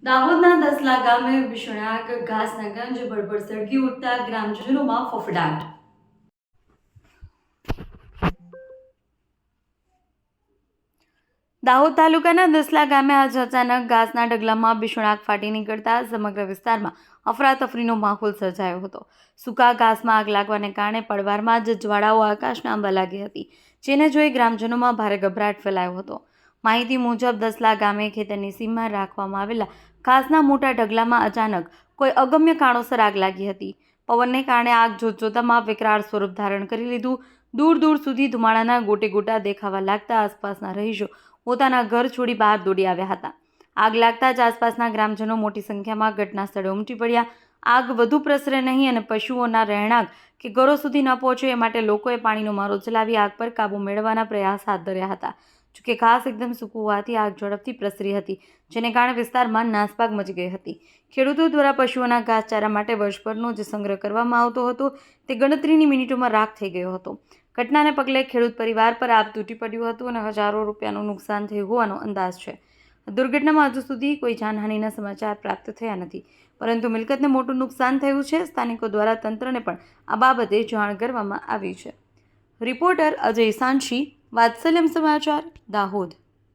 દાહોદના દસલા ગામે ભીષણાક ઘાસના ગંજ ભડભડ સળગી ઉઠતા ગ્રામજનોમાં ફફડાટ। દાહોદ તાલુકાના દસલા ગામે આજે અચાનક ઘાસના ઢગલામાં ભીષણાક ફાટી નીકળતા સમગ્ર વિસ્તારમાં અફરાતફરીનો માહોલ સર્જાયો હતો। સૂકા ઘાસમાં આગ લાગવાને કારણે પળવારમાં જ જ્વાળાઓ આકાશને આંબવા લાગી હતી, જેને જોઈ ગ્રામજનોમાં ભારે ગભરાટ ફેલાયો હતો। માહિતી મુજબ દસલા ગામે ખેતરની સીમમાં રાખવામાં આવેલા ઘાસના મોટા ઢગલામાં અચાનક કોઈ અગમ્ય કારણોસર આગ લાગી હતી। પવનને કારણે આગ જોતજોતામાં વિકરાળ સ્વરૂપ ધારણ કરી લીધું। દૂર દૂર સુધી ધુમાડાના ગોટે ગોટા દેખાવા લાગતા આસપાસના રહીશો પોતાના ઘર છોડી બહાર દોડી આવ્યા હતા। આગ લાગતા જ આસપાસના ગ્રામજનો મોટી સંખ્યામાં ઘટના સ્થળે ઉમટી પડ્યા। આગ વધુ પ્રસરે નહીં અને પશુઓના રહેણાંક કે ઘરો સુધી ન પહોંચે એ માટે લોકોએ પાણીનો મારો ચલાવી આગ પર કાબૂ મેળવવાના પ્રયાસ હાથ ધર્યા હતા। જોકે ઘાસ એકદમ સૂકું હોવાથી આગ ઝડપથી પ્રસરી હતી, જેને કારણે વિસ્તારમાં નાસભાગ મચી ગઈ હતી। ખેડૂતો દ્વારા પશુઓના ઘાસચારા માટે વર્ષભરનો જે સંગ્રહ કરવામાં આવતો હતો તે ગણતરીની મિનિટોમાં રાખ થઈ ગયો હતો। ઘટનાને પગલે ખેડૂત પરિવાર પર આભ તૂટી પડ્યું હતું અને હજારો રૂપિયાનું નુકસાન થયું હોવાનો અંદાજ છે। દુર્ઘટનામાં હજુ સુધી કોઈ જાનહાનિના સમાચાર પ્રાપ્ત થયા નથી, પરંતુ મિલકતને મોટું નુકસાન થયું છે। સ્થાનિકો દ્વારા તંત્રને પણ આ બાબતે જાણ કરવામાં આવી છે। રિપોર્ટર અજય સાંશી, વાત્સલ્યમ સમાચાર, દાહોદ।